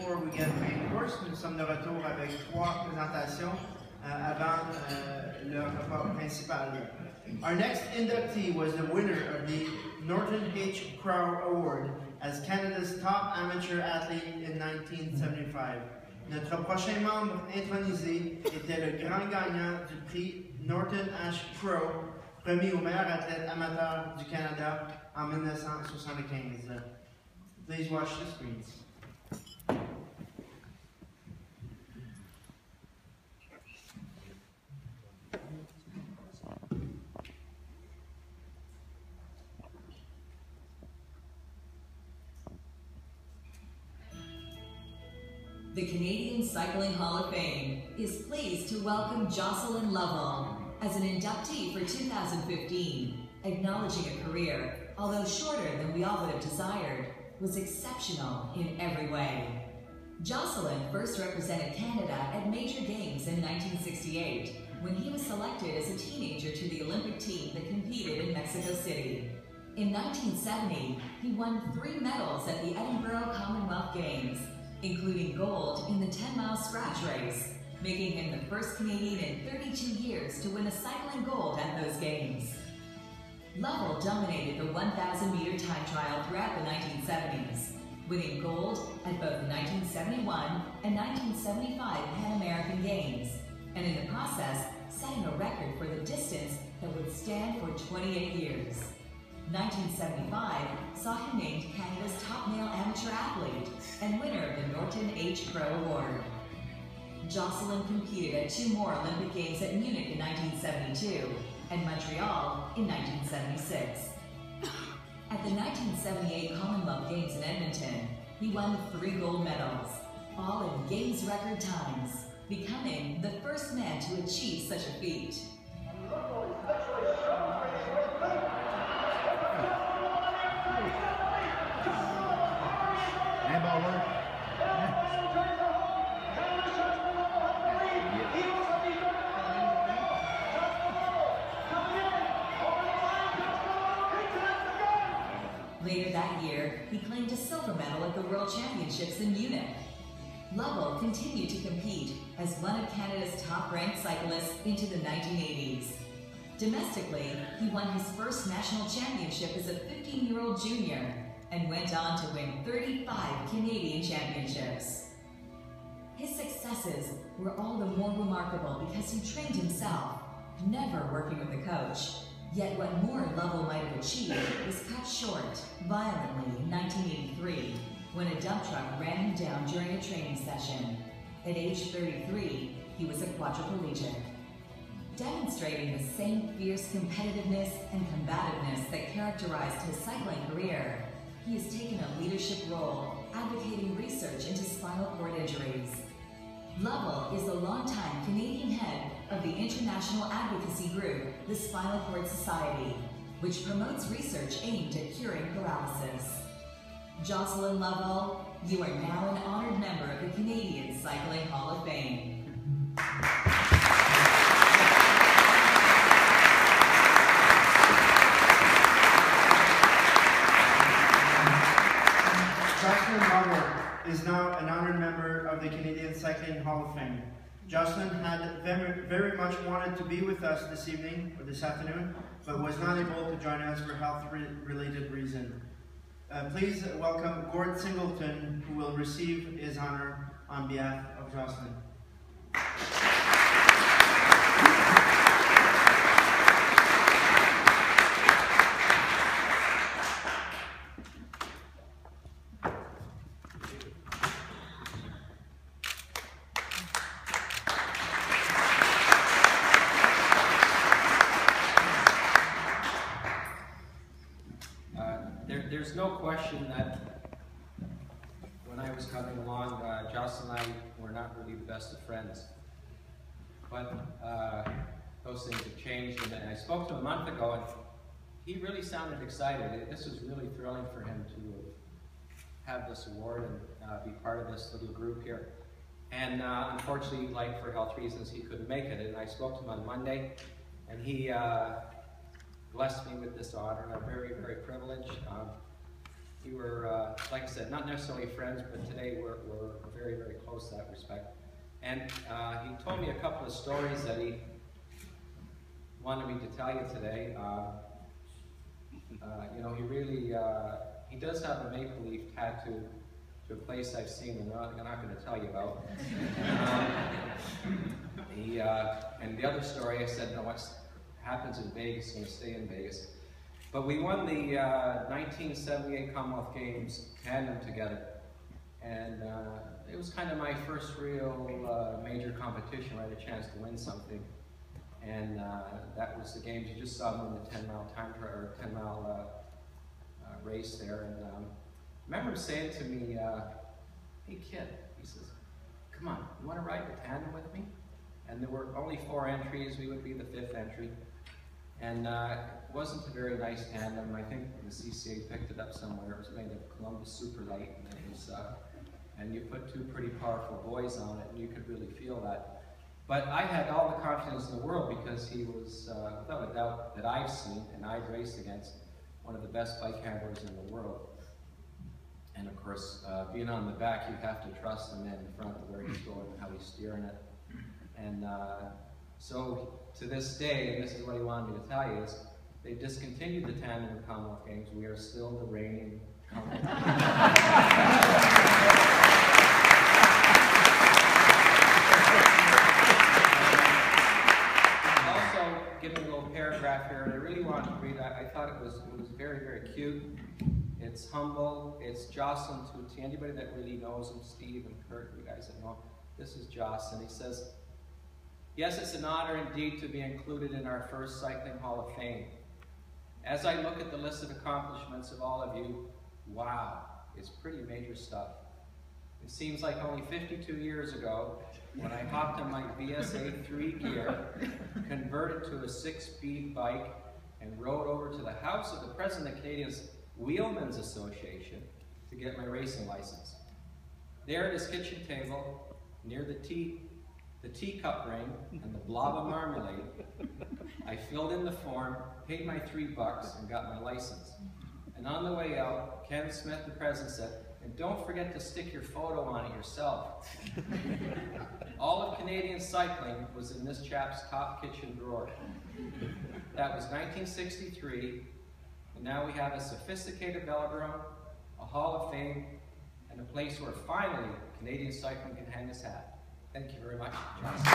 before we get to main course, nous sommes de retour avec 3 présentations avant le repas principal. Our next inductee was the winner of the Norton H. Crow Award as Canada's top amateur athlete in 1975. Notre prochain membre intronisé était le grand gagnant du prix Norton H. Crow, remis au meilleur athlète amateur du Canada en 1975. Please watch the screens. The Canadian Cycling Hall of Fame is pleased to welcome Jocelyn Lovell as an inductee for 2015, acknowledging a career, although shorter than we all would have desired, was exceptional in every way. Jocelyn first represented Canada at major games in 1968, when he was selected as a teenager to the Olympic team that competed in Mexico City. In 1970, he won 3 medals at the Edinburgh Commonwealth Games, including gold in the 10-mile scratch race, making him the first Canadian in 32 years to win a cycling gold at those games. Lovell dominated the 1,000-meter time trial throughout the 1970s, winning gold at both the 1971 and 1975 Pan American Games, and in the process, setting a record for the distance that would stand for 28 years. 1975 saw him named Canada's top male amateur athlete and winner of the Norton H. Crow Award. Jocelyn competed at 2 more Olympic Games at Munich in 1972 and Montreal in 1976. At the 1978 Commonwealth Games in Edmonton, he won 3 gold medals, all in Games record times, becoming the first man to achieve such a feat. Later that year, he claimed a silver medal at the World Championships in Munich. Lovell continued to compete as one of Canada's top-ranked cyclists into the 1980s. Domestically, he won his first national championship as a 15-year-old junior and went on to win 35 Canadian championships. His successes were all the more remarkable because he trained himself, never working with a coach. Yet what more Lovell might have achieved was cut short violently in 1983 when a dump truck ran him down during a training session. At age 33, he was a quadriplegic. Demonstrating the same fierce competitiveness and combativeness that characterized his cycling career, he has taken a leadership role advocating research into spinal cord injuries. Lovell is the longtime Canadian head of the international advocacy group, the Spinal Cord Society, which promotes research aimed at curing paralysis. Jocelyn Lovell, you are now an honored member of the Canadian Cycling Hall of Fame. Jocelyn Lovell is now an honored member of the Canadian Cycling Hall of Fame. Jocelyn had very much wanted to be with us this evening, or this afternoon, but was not able to join us for health-related reasons. Please welcome Gord Singleton, who will receive his honor on behalf of Jocelyn. There's no question that when I was coming along, Jocelyn and I were not really the best of friends. But those things have changed, and I spoke to him a month ago, and he really sounded excited. This was really thrilling for him to have this award and be part of this little group here. And unfortunately, like for health reasons, he couldn't make it. And I spoke to him on Monday, and he blessed me with this honor, and I'm very, very privileged. We were, like I said, not necessarily friends, but today we're very very close in that respect. And he told me a couple of stories that he wanted me to tell you today. You know, he really, he does have a maple leaf tattoo to a place I've seen and I'm not going to tell you about. And the other story, I said, no, what happens in Vegas is going to stay in Vegas. But we won the 1978 Commonwealth Games tandem together. And it was kind of my first real major competition where I had a chance to win something. And that was the games. You just saw him in the 10-mile time trial, or 10-mile race there. And I remember him saying to me, "Hey kid," he says, "come on, you want to ride the tandem with me?" And there were only 4 entries. We would be the 5th entry. And it wasn't a very nice tandem. I think the CCA picked it up somewhere. It was made of Columbus Superlight, and it was, and you put 2 pretty powerful boys on it, and you could really feel that. But I had all the confidence in the world because he was, without a doubt, that I've seen and I've raced against, one of the best bike handlers in the world. And of course, being on the back, you have to trust the man in front of where he's going and how he's steering it. And so to this day, and this is what he wanted me to tell you, is they discontinued the tandem in Commonwealth Games. We are still the reigning Commonwealth. Giving a little paragraph here, and I really wanted to read it. I thought it was very, very cute. It's humble. It's Jocelyn to anybody that really knows him, Steve and Kurt, you guys that know him. This is Jocelyn. He says, "Yes, it's an honor indeed to be included in our first Cycling Hall of Fame. As I look at the list of accomplishments of all of you, wow, it's pretty major stuff. It seems like only 52 years ago, when I hopped on my VSA 3 gear, converted to a 6-speed bike, and rode over to the house of the President of Canadia's Wheelmen's Association to get my racing license. There at his kitchen table, near the teacup ring and the blob of marmalade, I filled in the form, paid my $3, and got my license. And on the way out, Ken Smith, the president, said, and don't forget to stick your photo on it yourself. All of Canadian cycling was in this chap's top kitchen drawer. That was 1963, and now we have a sophisticated velodrome, a Hall of Fame, and a place where finally Canadian cycling can hang its hat. Thank you very much, Johnson.